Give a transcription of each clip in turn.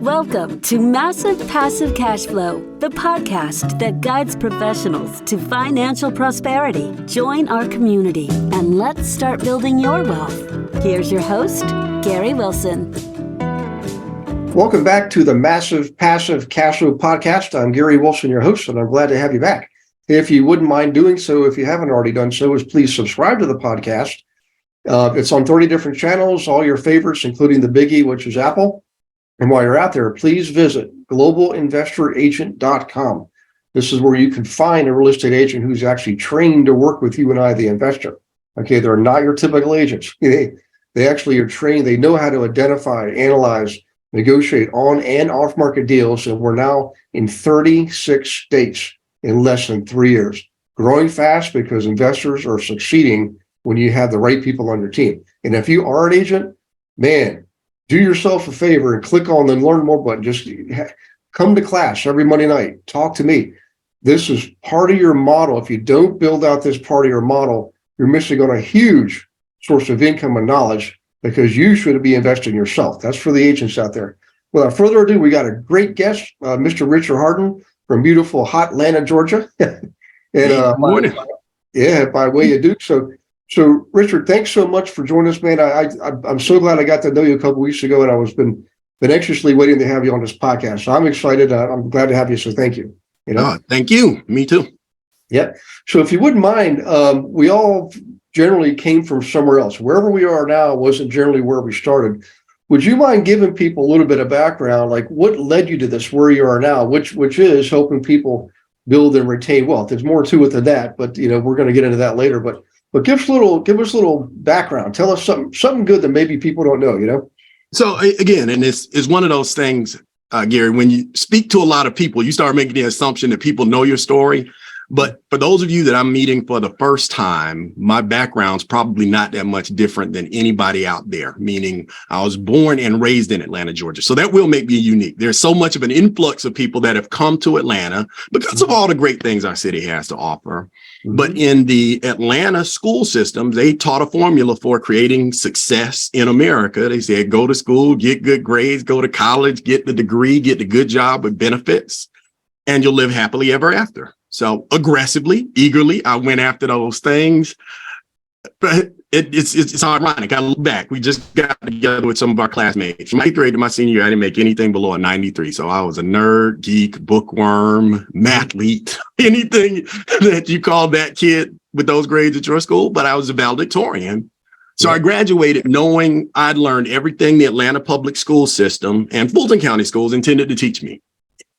Welcome to Massive Passive Cashflow, the podcast that guides professionals to financial prosperity. Join our community and let's start building your wealth. Here's your host, Gary Wilson. Welcome back to the Massive Passive Cashflow podcast. I'm Gary Wilson, your host, and I'm glad to have you back. If you wouldn't mind doing so, if you haven't already done so, is please subscribe to the podcast. It's on 30 different channels, all your favorites, including the biggie, which is Apple. And while you're out there, please visit globalinvestoragent.com. This is where you can find a real estate agent who's actually trained to work with you and I, the investor. Okay, they're not your typical agents. They actually are trained. They know how to identify, analyze, negotiate on and off market deals. And we're now in 36 states in less than 3 years, growing fast because investors are succeeding when you have the right people on your team. And if you are an agent, man, do yourself a favor and click on the Learn More button. Just come to class every Monday night. Talk to me. This is part of your model. If you don't build out this part of your model, you're missing on a huge source of income and knowledge because you should be investing in yourself. That's for the agents out there. Without further ado, we got a great guest, Mr. Richard Hardon from beautiful, hot Atlanta, Georgia. And by way of Duke. So Richard, thanks so much for joining us, man. I'm so glad I got to know you a couple of weeks ago, and I was been anxiously waiting to have you on this podcast. So I'm excited. I'm glad to have you. So thank you. Thank you. Me too. Yeah. So if you wouldn't mind, we all generally came from somewhere else. Wherever we are now wasn't generally where we started. Would you mind giving people a little bit of background, like what led you to this, where you are now, which is helping people build and retain wealth? There's more to it than that, but we're going to get into that later. But give us a little background. Tell us something good that maybe people don't know, So again, and this is one of those things, Gary, when you speak to a lot of people, you start making the assumption that people know your story. But for those of you that I'm meeting for the first time, my background's probably not that much different than anybody out there, meaning I was born and raised in Atlanta, Georgia. So that will make me unique. There's so much of an influx of people that have come to Atlanta because of all the great things our city has to offer. Mm-hmm. But in the Atlanta school system, they taught a formula for creating success in America. They said, go to school, get good grades, go to college, get the degree, get the good job with benefits, and you'll live happily ever after. So aggressively, eagerly, I went after those things. But it's ironic. I look back. We just got together with some of our classmates. From my 8th grade to my senior year, I didn't make anything below a 93. So I was a nerd, geek, bookworm, mathlete, anything that you call that kid with those grades at your school. But I was a valedictorian. So I graduated knowing I'd learned everything the Atlanta public school system and Fulton County schools intended to teach me.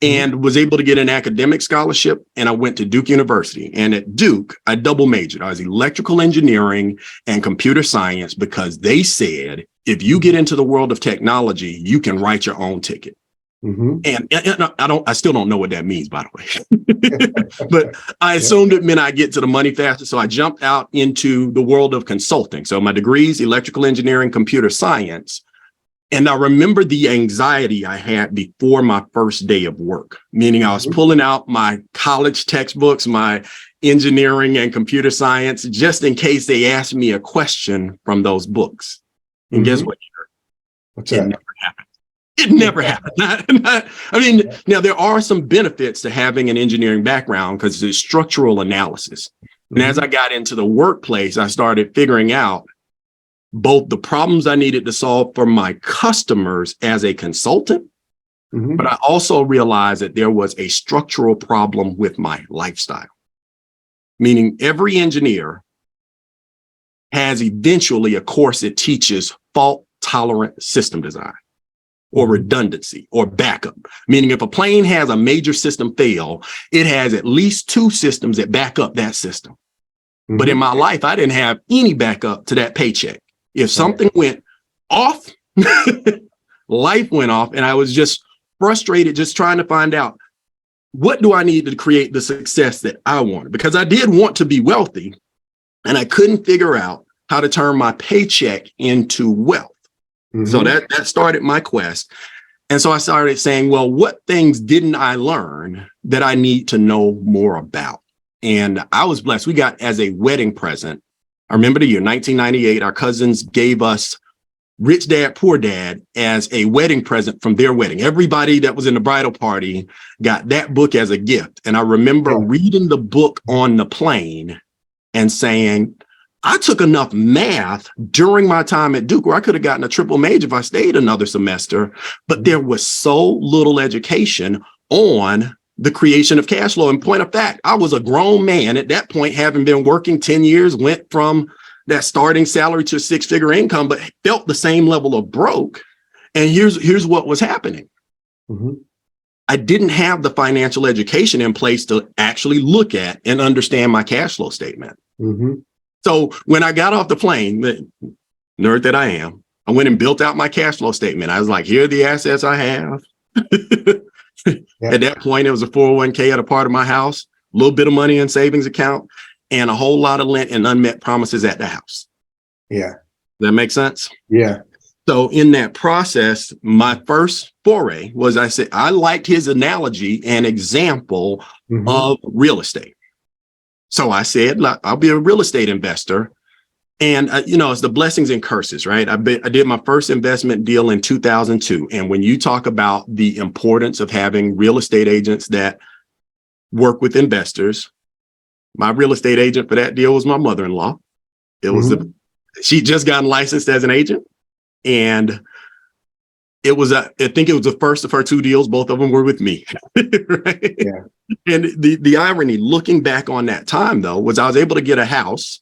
And was able to get an academic scholarship, and I went to Duke University. And at Duke, I double majored. I was electrical engineering and computer science because they said, if you get into the world of technology, you can write your own ticket. Mm-hmm. And I still don't know what that means, by the way. But I assumed it meant I get to the money faster. So I jumped out into the world of consulting. So my degrees, electrical engineering, computer science. And I remember the anxiety I had before my first day of work, meaning I was pulling out my college textbooks, my engineering and computer science, just in case they asked me a question from those books. And guess what? What's that? It never happened. It never happened. I mean, now there are some benefits to having an engineering background because it's structural analysis. And as I got into the workplace, I started figuring out both the problems I needed to solve for my customers as a consultant, but I also realized that there was a structural problem with my lifestyle. Meaning every engineer has eventually a course that teaches fault-tolerant system design or redundancy or backup. Meaning if a plane has a major system fail, it has at least 2 systems that back up that system. But in my life, I didn't have any backup to that paycheck. If something went off, life went off, and I was just frustrated, just trying to find out, what do I need to create the success that I wanted? Because I did want to be wealthy, and I couldn't figure out how to turn my paycheck into wealth. So that started my quest. And so I started saying, well, what things didn't I learn that I need to know more about? And I was blessed. We got as a wedding present, I remember the year 1998, our cousins gave us Rich Dad, Poor Dad as a wedding present from their wedding. Everybody that was in the bridal party got that book as a gift. And I remember reading the book on the plane and saying, I took enough math during my time at Duke where I could have gotten a triple major if I stayed another semester, but there was so little education on the creation of cash flow. And point of fact, I was a grown man at that point, having been working 10 years, went from that starting salary to a six-figure income, but felt the same level of broke. And here's what was happening. I didn't have the financial education in place to actually look at and understand my cash flow statement. So when I got off the plane, the nerd that I am, I went and built out my cash flow statement. I was like, here are the assets I have. At that point, it was a 401k at a part of my house, a little bit of money in savings account, and a whole lot of rent and unmet promises at the house. Yeah. That makes sense? Yeah. So in that process, my first foray was, I said, I liked his analogy and example of real estate. So I said, look, I'll be a real estate investor. And, it's the blessings and curses, right? I did my first investment deal in 2002. And when you talk about the importance of having real estate agents that work with investors, my real estate agent for that deal was my mother-in-law. It was she'd just gotten licensed as an agent. And it was, I think it was the first of her two deals. Both of them were with me. Right? Yeah. And the irony, looking back on that time, though, was I was able to get a house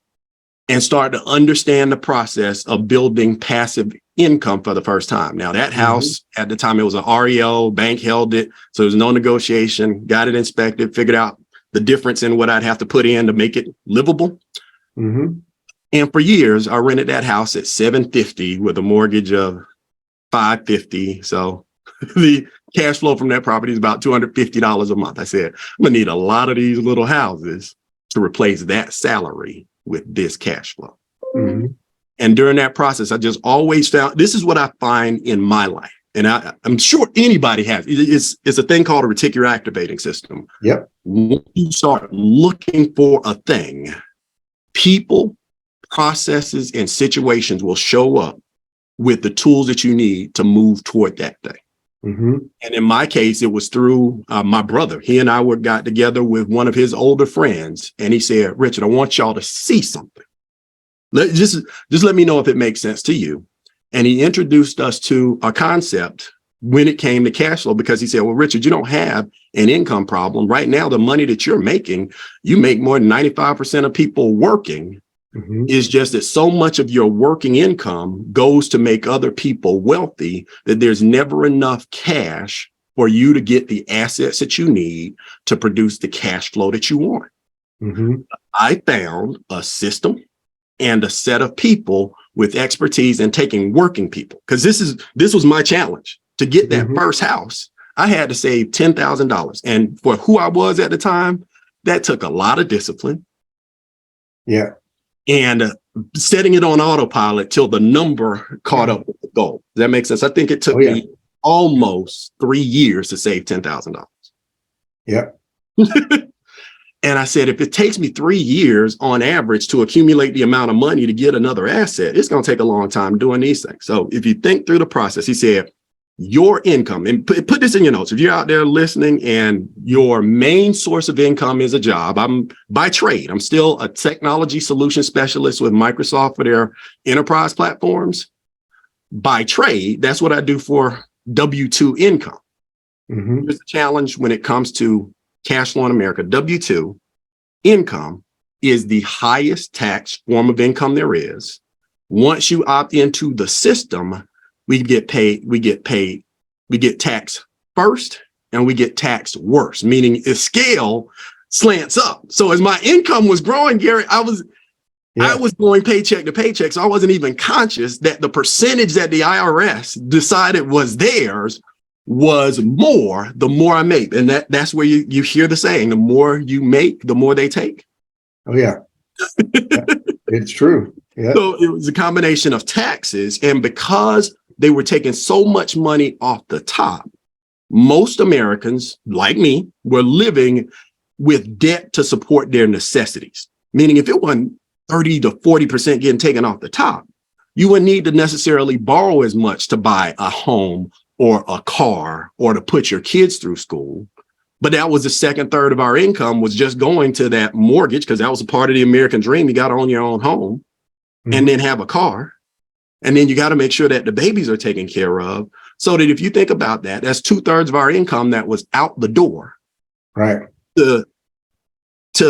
and start to understand the process of building passive income for the first time. Now, that house at the time, it was an REO, bank held it. So there was no negotiation, got it inspected, figured out the difference in what I'd have to put in to make it livable. And for years, I rented that house at $750 with a mortgage of $550. So the cash flow from that property is about $250 a month. I said, I'm gonna need a lot of these little houses to replace that salary with this cash flow. And during that process, I just always found, this is what I find in my life. And I'm sure anybody has, it's a thing called a reticular activating system. Yep. When you start looking for a thing, people, processes, and situations will show up with the tools that you need to move toward that thing. And in my case, it was through my brother. He and I got together with one of his older friends, and he said, Richard, I want y'all to see something. Just let me know if it makes sense to you. And he introduced us to a concept when it came to cash flow, because he said, well, Richard, you don't have an income problem. Right now, the money that you're making, you make more than 95% of people working. Is just that so much of your working income goes to make other people wealthy that there's never enough cash for you to get the assets that you need to produce the cash flow that you want. I found a system and a set of people with expertise in taking working people, because this was my challenge. To get that first house, I had to save $10,000. And for who I was at the time, that took a lot of discipline. Yeah. And setting it on autopilot till the number caught up with the goal. Does that make sense? I think it took me almost 3 years to save $10,000. Yeah. And I said, if it takes me 3 years on average to accumulate the amount of money to get another asset, it's going to take a long time doing these things. So if you think through the process, he said, your income, and put this in your notes. If you're out there listening and your main source of income is a job, I'm by trade, I'm still a technology solution specialist with Microsoft for their enterprise platforms. By trade, that's what I do for W-2 income. Here's the challenge when it comes to cash flow in America. W-2 income is the highest tax form of income there is. Once you opt into the system, we get taxed first and we get taxed worse, meaning the scale slants up. So as my income was growing, Gary, I was going paycheck to paycheck. So I wasn't even conscious that the percentage that the IRS decided was theirs was more, the more I make. And that's where you hear the saying, the more you make, the more they take. Oh, yeah. It's true. Yeah. So it was a combination of taxes. And because they were taking so much money off the top, most Americans, like me, were living with debt to support their necessities. Meaning if it wasn't 30 to 40% getting taken off the top, you wouldn't need to necessarily borrow as much to buy a home or a car or to put your kids through school. But that was the second third of our income was just going to that mortgage, because that was a part of the American dream. You got to own your own home and then have a car. And then you got to make sure that the babies are taken care of. So that if you think about that, that's 2/3 of our income that was out the door. Right. To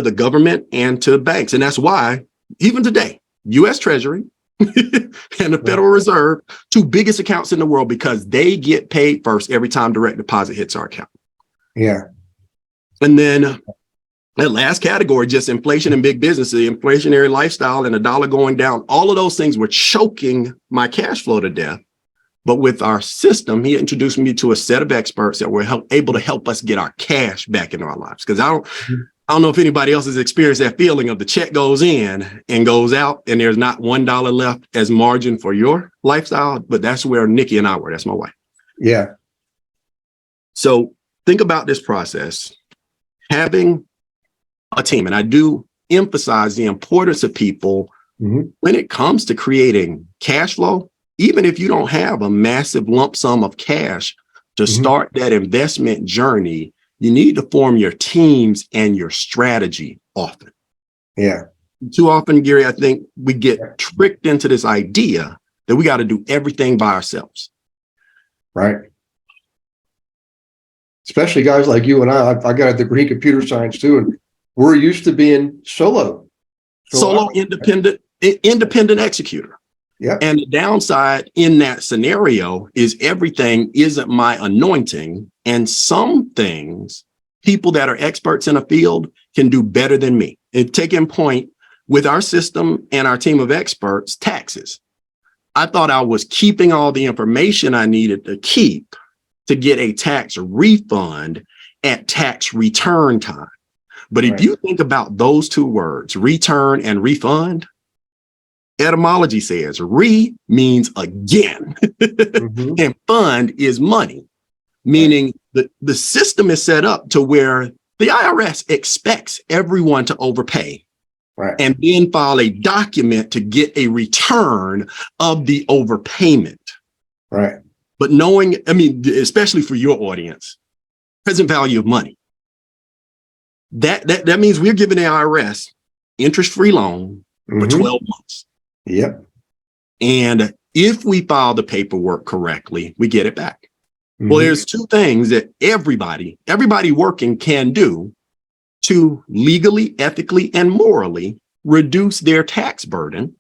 the government and to banks. And that's why even today, US Treasury and the Federal Reserve, two biggest accounts in the world, because they get paid first every time direct deposit hits our account. Yeah. And then that last category, just inflation and big business, the inflationary lifestyle and the dollar going down, all of those things were choking my cash flow to death. But with our system, he introduced me to a set of experts that were able to help us get our cash back into our lives. Because I don't know if anybody else has experienced that feeling of the check goes in and goes out and there's not $1 left as margin for your lifestyle. But that's where Nikki and I were. That's my wife. Yeah. So think about this process. Having a team, and I do emphasize the importance of people when it comes to creating cash flow. Even if you don't have a massive lump sum of cash to start that investment journey, you need to form your teams and your strategy often. Yeah. Too often, Gary, I think we get tricked into this idea that we got to do everything by ourselves. Right. Especially guys like you and I got a degree in computer science too, and we're used to being solo independent executor. Yeah. And the downside in that scenario is everything isn't my anointing. And some things, people that are experts in a field can do better than me. And taking point with our system and our team of experts, taxes. I thought I was keeping all the information I needed to keep to get a tax refund at tax return time. But if you think about those two words, return and refund, etymology says re means again, and fund is money, meaning the system is set up to where the IRS expects everyone to overpay and then file a document to get a return of the overpayment. Right. But knowing, I mean, especially for your audience, present value of money. That means we're giving the IRS interest-free loan for 12 months. Yep. And if we file the paperwork correctly, we get it back. Well, there's two things that everybody working can do to legally, ethically, and morally reduce their tax burden.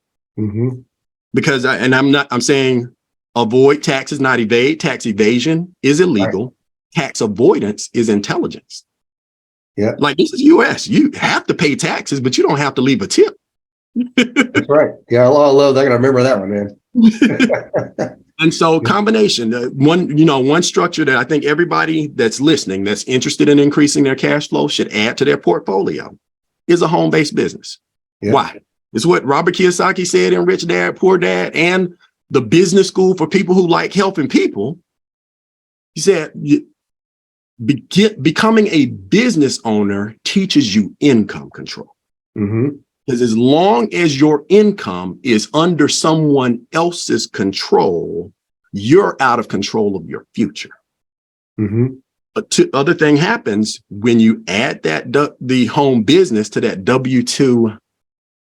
Because I'm saying avoid taxes, not evade. Tax evasion is illegal. Tax avoidance is intelligence. Yeah. Like, this is US. You have to pay taxes, but you don't have to leave a tip. That's right. Yeah, I love that. I gotta remember that one, man. And so combination, one structure that I think everybody that's listening, that's interested in increasing their cash flow should add to their portfolio is a home-based business. Yeah. Why? It's what Robert Kiyosaki said in Rich Dad, Poor Dad, and the business school for people who like helping people. He said, becoming a business owner teaches you income control. Because as long as your income is under someone else's control, you're out of control of your future. But other thing happens when you add that the home business to that W-2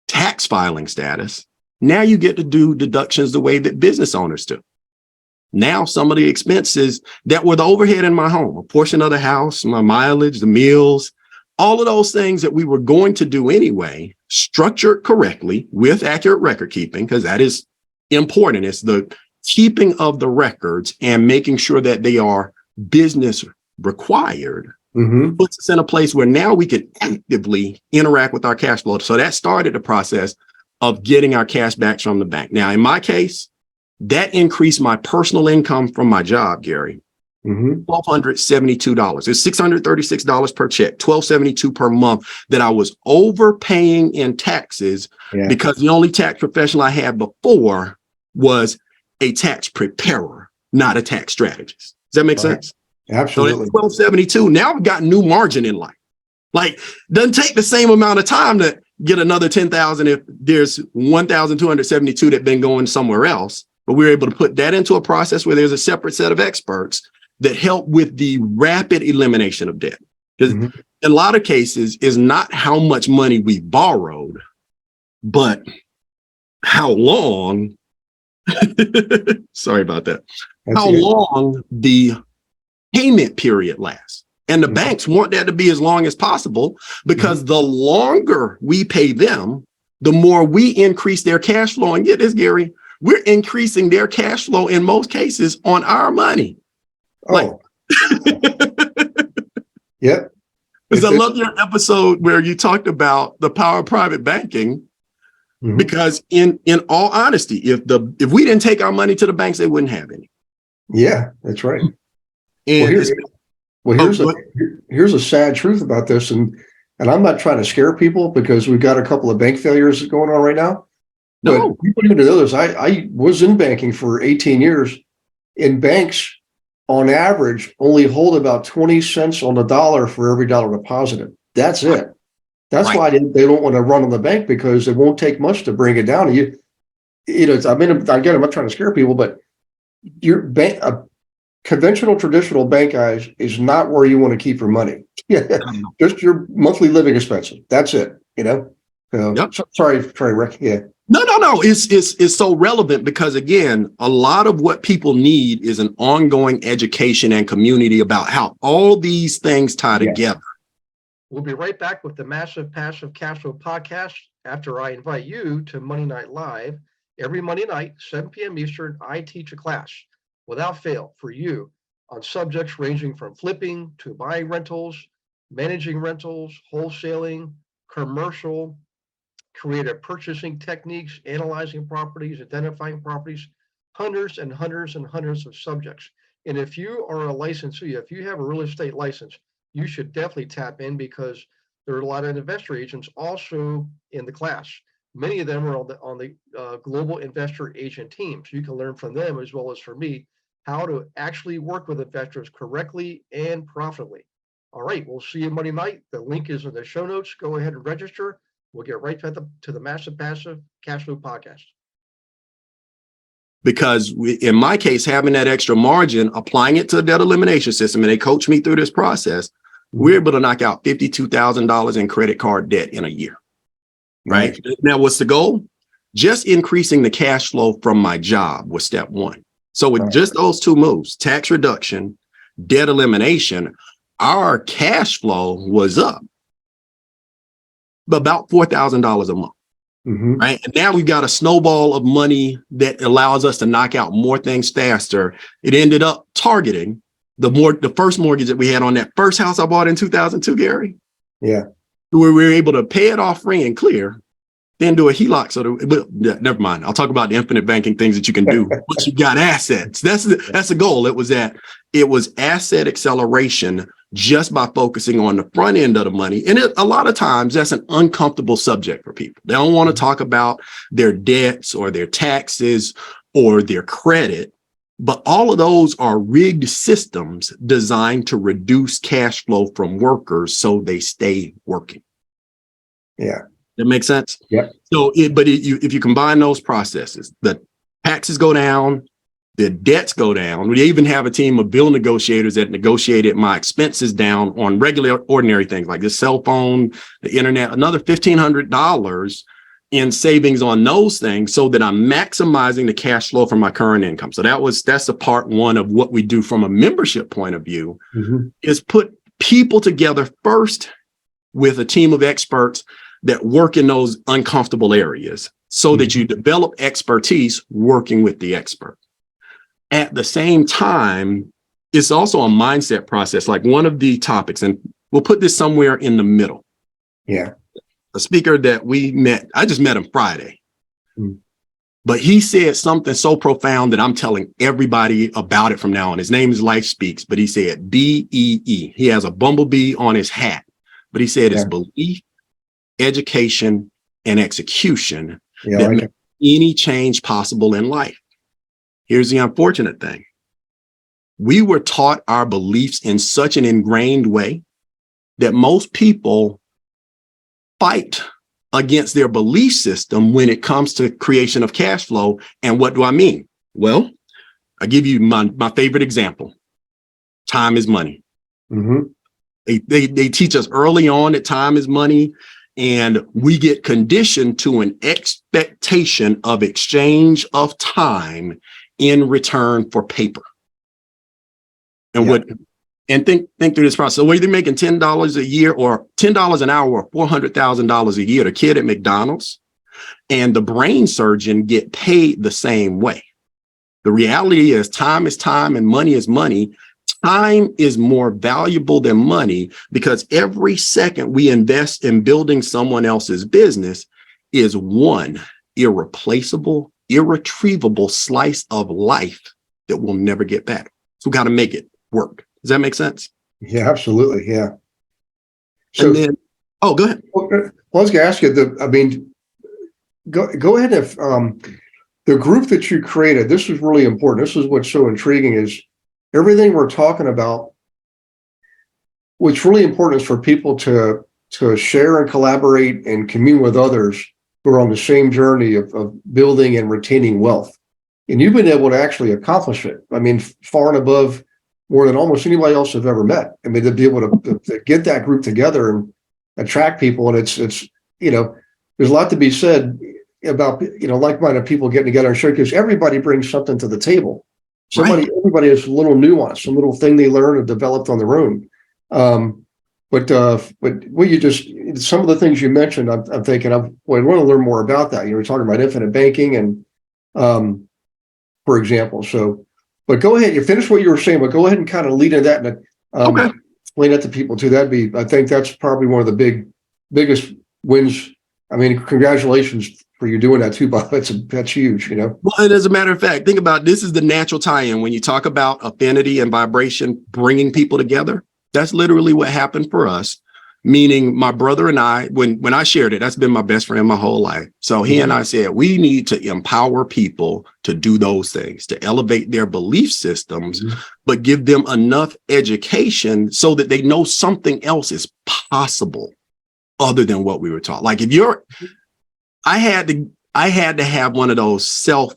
tax filing status. Now you get to do deductions the way that business owners do. Now some of the expenses that were the overhead in my home, a portion of the house, my mileage, the meals, all of those things that we were going to do anyway, structured correctly with accurate record keeping, because that is important. It's the keeping of the records and making sure that they are business required, puts us in a place where now we can actively interact with our cash flow. So that started the process of getting our cash back from the bank. Now, in my case, that increased my personal income from my job, Gary. $1,272. It's $636 per check, $1,272 per month that I was overpaying in taxes because the only tax professional I had before was a tax preparer, not a tax strategist. Does that make sense? Absolutely. So $1,272. Now I've got new margin in life. Like, doesn't take the same amount of time to get another 10,000 if there's 1,272 that been going somewhere else. But we're able to put that into a process where there's a separate set of experts that help with the rapid elimination of debt. Because in a lot of cases is not how much money we borrowed, but how long, sorry about that, how long the payment period lasts. And the banks want that to be as long as possible, because the longer we pay them, the more we increase their cash flow. And get this, Gary, we're increasing their cash flow in most cases on our money. Oh, yep. Because I love your episode where you talked about the power of private banking. Because in all honesty, if we didn't take our money to the banks, they wouldn't have any. Yeah, that's right. And here's a sad truth about this, and I'm not trying to scare people, because we've got a couple of bank failures going on right now. But people need to know this. I was in banking for 18 years, and banks on average only hold about 20 cents on the dollar for every dollar deposited. That's it. That's why they don't want to run on the bank, because it won't take much to bring it down. Again, I'm not trying to scare people, but your bank, conventional traditional bank guys, is not where you want to keep your money. Just your monthly living expenses. That's it. Sorry, Rick. Yeah. No. It's so relevant, because again, a lot of what people need is an ongoing education and community about how all these things tie together. We'll be right back with the Massive Passive Cashflow podcast after I invite you to Monday Night Live. Every Monday night, 7 p.m. Eastern, I teach a class without fail for you on subjects ranging from flipping to buying rentals, managing rentals, wholesaling, commercial, creative purchasing techniques, analyzing properties, identifying properties, hundreds and hundreds and hundreds of subjects. And if you are a licensee, if you have a real estate license, you should definitely tap in, because there are a lot of investor agents also in the class. Many of them are on the global investor agent team. So you can learn from them, as well as from me, how to actually work with investors correctly and profitably. All right, we'll see you Monday night. The link is in the show notes. Go ahead and register. We'll get right to the Massive Passive Cashflow podcast. Because in my case, having that extra margin, applying it to the debt elimination system, and they coach me through this process, we're able to knock out $52,000 in credit card debt in a year. Right? Now, what's the goal? Just increasing the cash flow from my job was step one. So with just those two moves, tax reduction, debt elimination, our cash flow was up about $4,000 a month. Right. And now we've got a snowball of money that allows us to knock out more things faster. It ended up targeting the first mortgage that we had on that first house I bought in 2002, Gary. Yeah. Where we were able to pay it off free and clear, then do a HELOC. Never mind. I'll talk about the infinite banking things that you can do once you got assets. That's the goal. It was asset acceleration just by focusing on the front end of the money. And a lot of times that's an uncomfortable subject for people. They don't want to talk about their debts or their taxes or their credit, but all of those are rigged systems designed to reduce cash flow from workers so they stay working. Yeah. That makes sense? Yeah. So, if you combine those processes, the taxes go down, the debts go down. We even have a team of bill negotiators that negotiated my expenses down on regular, ordinary things like the cell phone, the internet, another $1,500 in savings on those things, so that I'm maximizing the cash flow from my current income. So that's the part one of what we do from a membership point of view, is put people together first with a team of experts that work in those uncomfortable areas, so that you develop expertise working with the expert. At the same time, it's also a mindset process. Like one of the topics, and we'll put this somewhere in the middle. Yeah. A speaker that we met, I just met him Friday, but he said something so profound that I'm telling everybody about it from now on. His name is Life Speaks, but he said BEE. He has a bumblebee on his hat, but he said it's belief, education, and execution that make any change possible in life. Here's the unfortunate thing. We were taught our beliefs in such an ingrained way that most people fight against their belief system when it comes to creation of cash flow. And what do I mean? Well, I give you my favorite example. Time is money. Mm-hmm. They teach us early on that time is money, and we get conditioned to an expectation of exchange of time in return for paper. And think through this process. So whether you're making $10 a year or $10 an hour or $400,000 a year, the kid at McDonald's and the brain surgeon get paid the same way. The reality is time and money is money. Time is more valuable than money because every second we invest in building someone else's business is one irreplaceable, irretrievable slice of life that we'll never get back. So we got to make it work. Does that make sense? Yeah, absolutely. Yeah. So, and then, go ahead. Well, I was going to ask you, go ahead. If the group that you created, this is really important. This is what's so intriguing is everything we're talking about. What's really important is for people to share and collaborate and commune with others who are on the same journey of building and retaining wealth. And you've been able to actually accomplish it. I mean, far and above more than almost anybody else I've ever met. I mean, to be able to get that group together and attract people. And it's, there's a lot to be said about, like-minded people getting together and sharing, because everybody brings something to the table. Everybody has a little nuance, some little thing they learned or developed on their own. But what you just, some of the things you mentioned, I'm thinking I want to learn more about that. We're talking about infinite banking and, for example, but go ahead, you finish what you were saying, but go ahead and kind of lead into that and explain that to people too. I think that's probably one of the biggest wins. I mean, congratulations for you doing that too, Bob. That's huge, Well, and as a matter of fact, think about this is the natural tie-in. When you talk about affinity and vibration, bringing people together, that's literally what happened for us. Meaning my brother and I, when I shared it, that's been my best friend my whole life. So he and I said, we need to empower people to do those things, to elevate their belief systems, but give them enough education so that they know something else is possible other than what we were taught. Like I had to have one of those self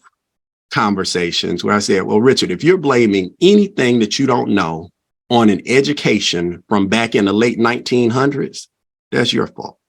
conversations where I said, well, Richard, if you're blaming anything that you don't know on an education from back in the late 1900s, that's your fault.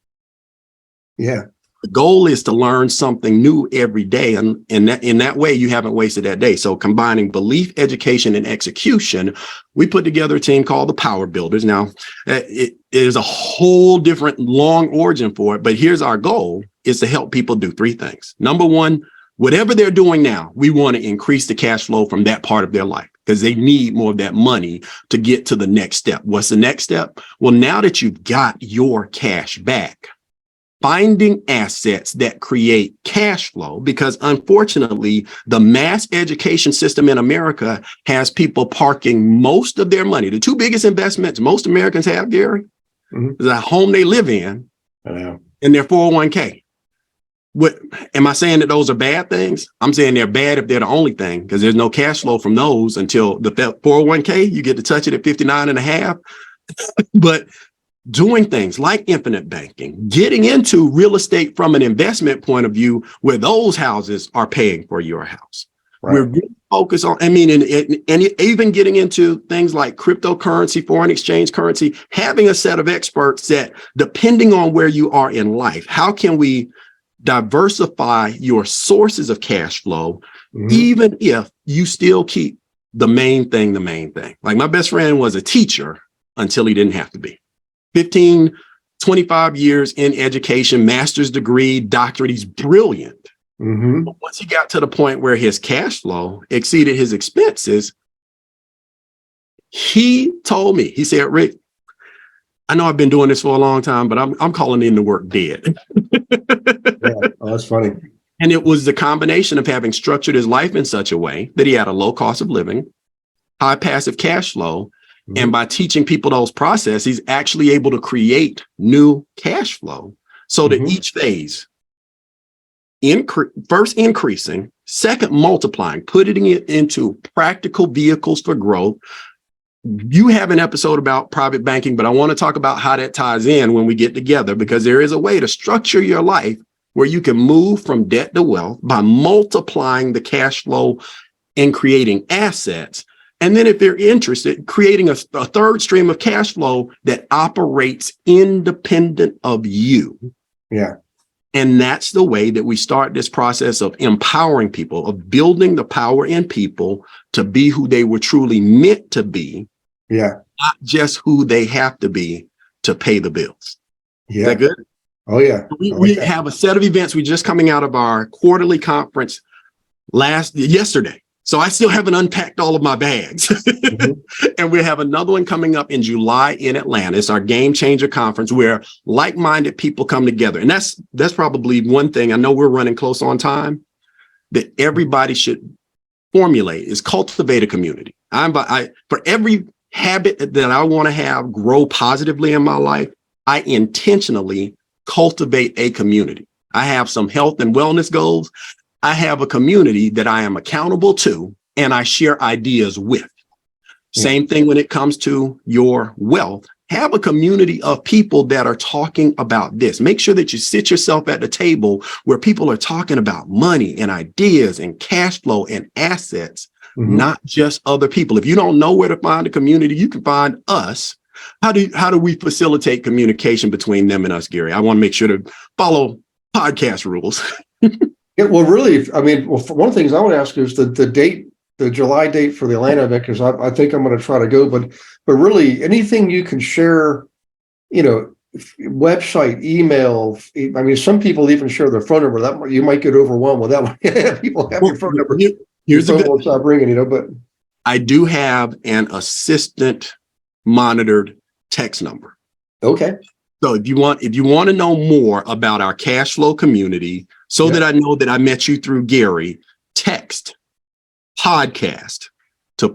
Yeah. The goal is to learn something new every day. And in that way, you haven't wasted that day. So combining belief, education, and execution, we put together a team called the Power Builders. Now, it is a whole different long origin for it. But here's our goal is to help people do three things. Number one, whatever they're doing now, we want to increase the cash flow from that part of their life because they need more of that money to get to the next step. What's the next step? Well, now that you've got your cash back, finding assets that create cash flow, because unfortunately, the mass education system in America has people parking most of their money. The two biggest investments most Americans have, Gary, is the home they live in and their 401k. What am I saying that those are bad things? I'm saying they're bad if they're the only thing, because there's no cash flow from those until the 401k, you get to touch it at 59 and a half. But doing things like infinite banking, getting into real estate from an investment point of view, where those houses are paying for your house. Right. We're really focused on, and even getting into things like cryptocurrency, foreign exchange currency, having a set of experts that, depending on where you are in life, how can we diversify your sources of cash flow, even if you still keep the main thing. Like my best friend was a teacher until he didn't have to be. 15, 25 years in education, master's degree, doctorate, he's brilliant. But once he got to the point where his cash flow exceeded his expenses, he told me, he said, Rick, I know I've been doing this for a long time, but I'm calling in the work dead. Yeah, that's funny. And it was the combination of having structured his life in such a way that he had a low cost of living, high passive cash flow. And by teaching people those processes, he's actually able to create new cash flow so that each phase, first increasing, second multiplying, putting it into practical vehicles for growth, You have an episode about private banking, but I want to talk about how that ties in when we get together, because there is a way to structure your life where you can move from debt to wealth by multiplying the cash flow and creating assets. And then if they're interested, creating a third stream of cash flow that operates independent of you. Yeah. And that's the way that we start this process of empowering people, of building the power in people to be who they were truly meant to be. Yeah. Not just who they have to be to pay the bills. Yeah. Is that good? Oh, yeah. We have a set of events. We're just coming out of our quarterly conference yesterday. So I still haven't unpacked all of my bags. Mm-hmm. And we have another one coming up in July in Atlanta. It's our Game Changer Conference where like-minded people come together. And that's probably one thing. I know we're running close on time that everybody should formulate is cultivate a community. For every habit that I want to have grow positively in my life, I intentionally cultivate a community. I have some health and wellness goals. I have a community that I am accountable to and I share ideas with. Yeah. Same thing when it comes to your wealth. Have a community of people that are talking about this. Make sure that you sit yourself at the table where people are talking about money and ideas and cash flow and assets, not just other people. If you don't know where to find a community, you can find us. How do we facilitate communication between them and us, Gary? I want to make sure to follow podcast rules. Yeah, well, really, I mean, one of the things I want to ask is the date, the July date for the Atlanta event, because I think I'm going to try to go. But really, anything you can share, website, email. I mean, some people even share their phone number. That you might get overwhelmed with that one. People have your phone number. Here's the phone stop ringing, But I do have an assistant monitored text number. Okay. So if you want to know more about our cash flow community, so that I know that I met you through Gary, text podcast to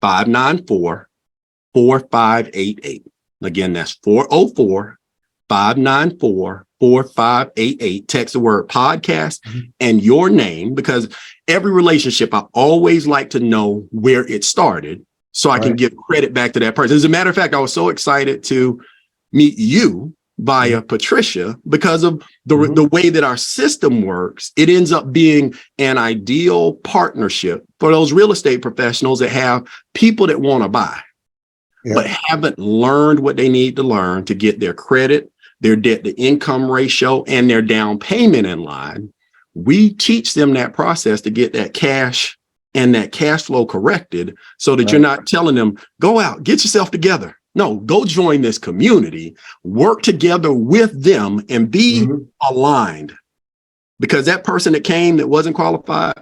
404-594-4588. Again, that's 404-594-4588. Text the word podcast and your name, because every relationship, I always like to know where it started so I can give credit back to that person. As a matter of fact, I was so excited to meet you via Patricia because of the way that our system works. It ends up being an ideal partnership for those real estate professionals that have people that want to buy, but haven't learned what they need to learn to get their credit, their debt to income ratio, and their down payment in line. We teach them that process to get that cash and that cash flow corrected so that you're not telling them, go out, get yourself together. No, go join this community, work together with them and be aligned, because that person that came that wasn't qualified,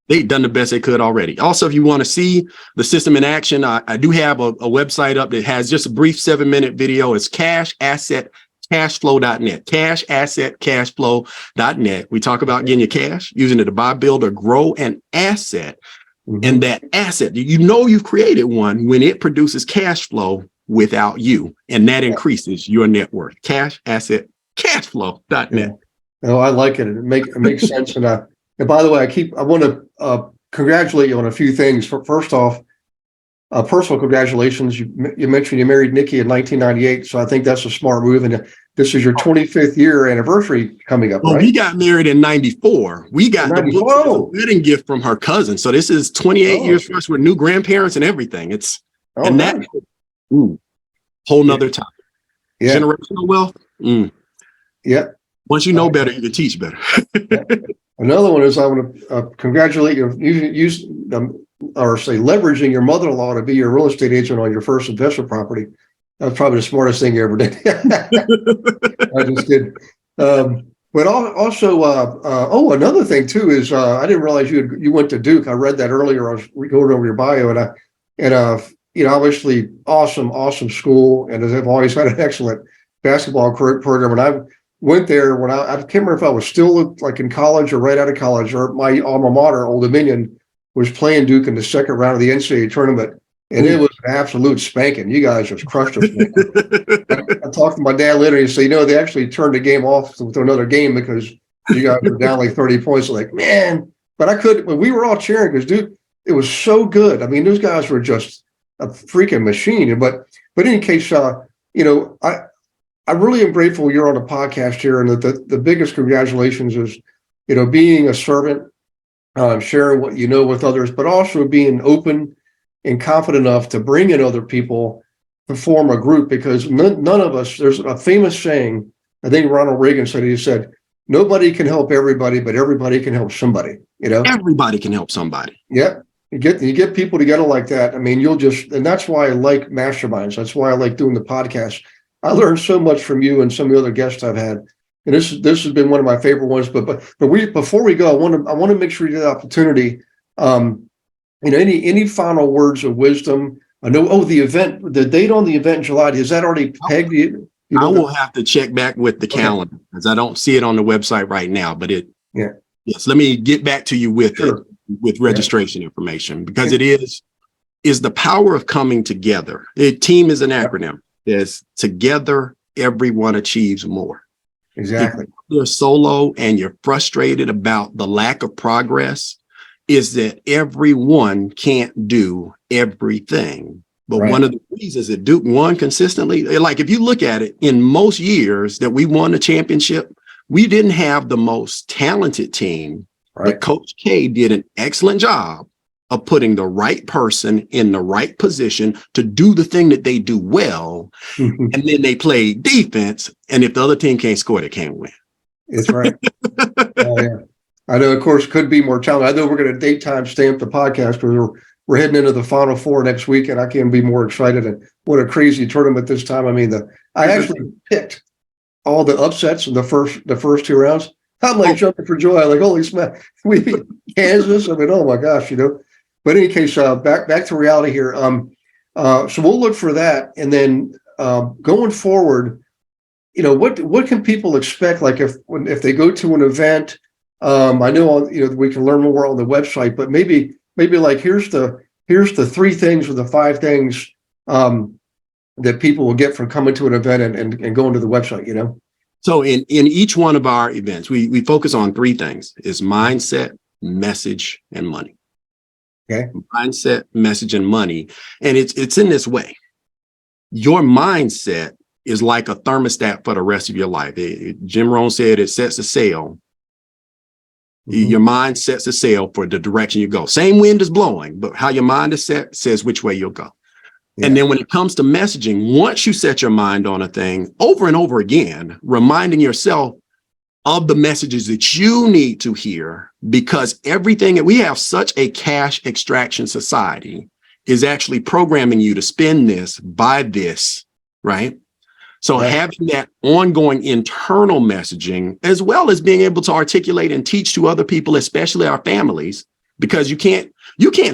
they've done the best they could already. Also, if you want to see the system in action, I do have a website up that has just a brief 7-minute video. It's cashassetcashflow.net, cashassetcashflow.net. We talk about getting your cash, using it to buy, build, or grow an asset. And that asset, you've created one when it produces cash flow without you, and that increases your net worth. Cashassetcashflow.net. Oh, I like it. It makes sense. And by the way, I want to congratulate you on a few things. First off, personal congratulations. You mentioned you married Nikki in 1998, so I think that's a smart move. And this is your 25th year anniversary coming up, right? We got married in 94. We got the book as a wedding gift from her cousin. So this is 28 years for us with new grandparents and everything. It's that whole nother topic. Generational wealth. Once you know better, you can teach better. Another one is I want to congratulate you. Leveraging your mother-in-law to be your real estate agent on your first investment property. That was probably the smartest thing you ever did. I just did. But also, another thing too is I didn't realize you went to Duke. I read that earlier. I was going over your bio, and obviously awesome school, and they've always had an excellent basketball program. And I went there when I can't remember if I was still like in college or right out of college, or my alma mater, Old Dominion, was playing Duke in the second round of the NCAA tournament. And it was an absolute spanking. You guys just crushed us. I talked to my dad later. He said, they actually turned the game off to another game because you guys were down like 30 points. Like, man, but I couldn't. We were all cheering because Duke. it was so good. I mean, those guys were just a freaking machine. But in any case, you know, I really am grateful you're on a podcast here, and the biggest congratulations is, you know, being a servant, sharing what you know with others, but also being open and confident enough to bring in other people to form a group, because none of us, there's a famous saying, I think Ronald Reagan said, he said, nobody can help everybody, but everybody can help somebody, you know? Everybody can help somebody. Yeah. You get people together like that. I mean, and that's why I like masterminds. That's why I like doing the podcast. I learned so much from you and some of the other guests I've had. And this has been one of my favorite ones. But before we go, I want to make sure you get the opportunity. You know, any final words of wisdom? I know. The date on the event in July, is that already pegged? I will have to check back with the calendar, because I don't see it on the website right now. But yes, let me get back to you with it, with registration information, because it is the power of coming together. Team is an acronym. It's together, everyone achieves more. Exactly. If you're solo and you're frustrated about the lack of progress, is that everyone can't do everything. But one of the reasons that Duke won consistently, like if you look at it, in most years that we won the championship, we didn't have the most talented team. But Coach K did an excellent job of putting the right person in the right position to do the thing that they do well. And then they play defense. And if the other team can't score, they can't win. That's right. Oh, yeah. I know, of course, could be more challenging. I know we're going to date time stamp the podcast, because we're heading into the Final Four next week, and I can't be more excited. And what a crazy tournament this time. I mean, I actually picked all the upsets in the first two rounds. I'm like jumping for joy. I'm like, holy smack, we beat Kansas. I mean, oh my gosh, you know. But in any case, back to reality here. So we'll look for that, and then going forward, you know, what can people expect? Like if they go to an event, I know, you know, we can learn more on the website, but maybe like here's the 3 things or the 5 things that people will get from coming to an event and going to the website, you know? So in each one of our events, we focus on 3 things: is mindset, message, and money. Okay. Mindset, message, and money. And it's in this way. Your mindset is like a thermostat for the rest of your life. Jim Rohn said it sets a sail. Your mind sets a sail for the direction you go. Same wind is blowing, but how your mind is set says which way you'll go. Yeah. And then when it comes to messaging, once you set your mind on a thing over and over again, reminding yourself of the messages that you need to hear, because everything, we have such a cash extraction society, is actually programming you to spend this, buy this, right? So having that ongoing internal messaging, as well as being able to articulate and teach to other people, especially our families, because you can't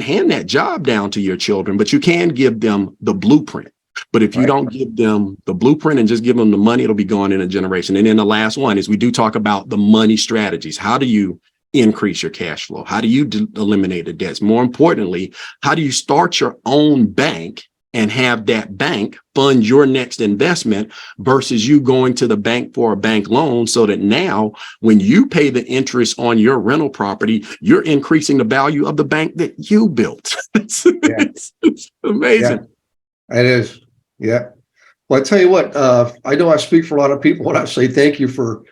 hand that job down to your children, but you can give them the blueprint. But if you don't give them the blueprint and just give them the money, it'll be gone in a generation. And then the last one is we do talk about the money strategies. How do you increase your cash flow? How do you eliminate the debts? More importantly, how do you start your own bank and have that bank fund your next investment versus you going to the bank for a bank loan, so that now when you pay the interest on your rental property, you're increasing the value of the bank that you built. It's amazing. Yeah, it is. Yeah. Well, I tell you what, I know I speak for a lot of people when I say thank you for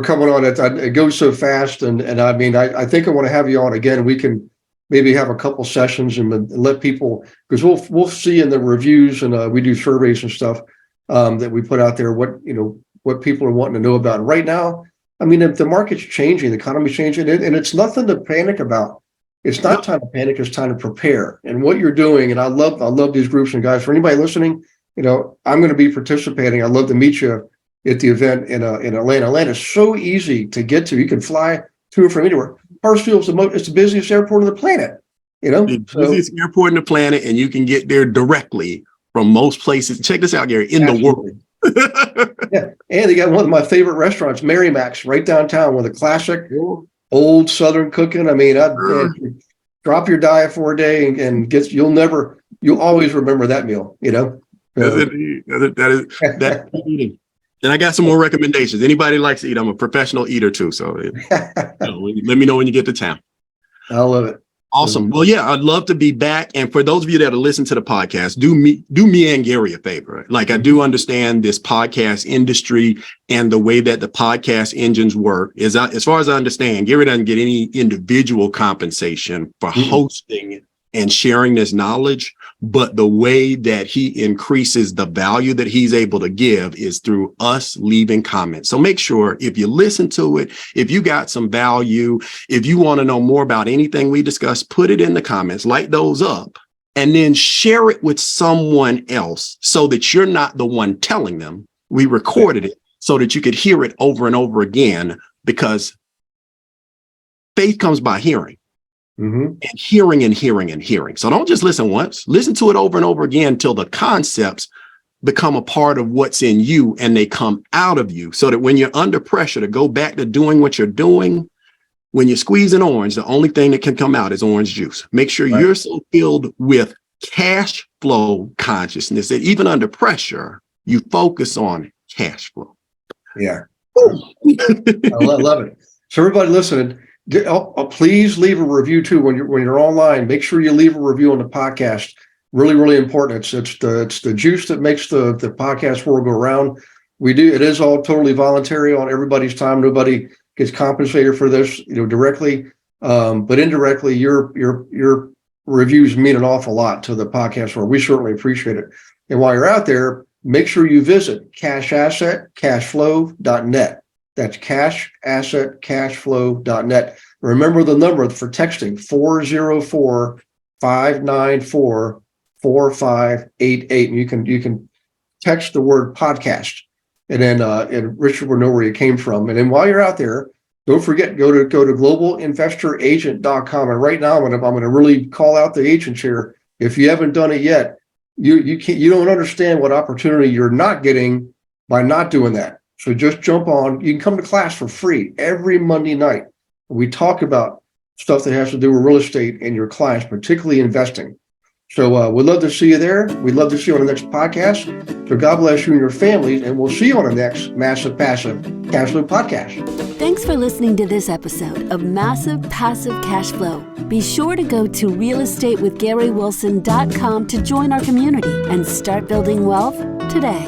coming on. It goes so fast. And I mean, I think I want to have you on again. We can maybe have a couple sessions and let people, because we'll see in the reviews, and we do surveys and stuff that we put out there, what people are wanting to know about. And right now, I mean, if the market's changing, the economy's changing, and it's nothing to panic about. It's not time to panic, it's time to prepare. And what you're doing, and I love these groups. And guys, for anybody listening, I'm going to be participating. I'd love to meet you at the event in Atlanta. Atlanta is so easy to get to. You can fly to or from anywhere. Hartsfield it's the busiest airport on the planet. The busiest airport on the planet, and you can get there directly from most places. Check this out, Gary, in the world. Yeah, and they got one of my favorite restaurants, Mary Mac's, right downtown, with a classic old Southern cooking. I mean, drop your diet for a day and you'll always remember that meal. That's eating. And I got some more recommendations. Anybody likes to eat? I'm a professional eater too. So let me know when you get to town. I love it. Awesome. Well, yeah, I'd love to be back. And for those of you that are listening to the podcast, do me and Gary a favor. Like, I do understand this podcast industry and the way that the podcast engines work. As far as I understand, Gary doesn't get any individual compensation for hosting and sharing this knowledge, but the way that he increases the value that he's able to give is through us leaving comments. So make sure if you listen to it, if you got some value, if you want to know more about anything we discussed, put it in the comments, light those up, and then share it with someone else so that you're not the one telling them. We recorded it so that you could hear it over and over again, because faith comes by hearing. And hearing and hearing and hearing. So don't just listen once, listen to it over and over again till the concepts become a part of what's in you and they come out of you, so that when you're under pressure to go back to doing what you're doing, when you're squeezing orange, the only thing that can come out is orange juice. Make sure you're so filled with cash flow consciousness that even under pressure, you focus on cash flow. Yeah. I love it. So everybody listening, please leave a review too when you're online. Make sure you leave a review on the podcast. Really, really important. It's the juice that makes the podcast world go around. It is all totally voluntary on everybody's time. Nobody gets compensated for this, directly, but indirectly, your reviews mean an awful lot to the podcast world. We certainly appreciate it. And while you're out there, make sure you visit cashflow.net. That's cashflow.net. Remember the number for texting, 404-594-4588. You can text the word podcast, and then and Richard will know where you came from. And then while you're out there, don't forget, go to globalinvestoragent.com. And right now I'm gonna really call out the agents here. If you haven't done it yet, you don't understand what opportunity you're not getting by not doing that. So just jump on. You can come to class for free every Monday night. We talk about stuff that has to do with real estate and your clients, particularly investing. So we'd love to see you there. We'd love to see you on the next podcast. So God bless you and your families, and we'll see you on the next Massive Passive Cashflow podcast. Thanks for listening to this episode of Massive Passive Cashflow. Be sure to go to realestatewithgarywilson.com to join our community and start building wealth today.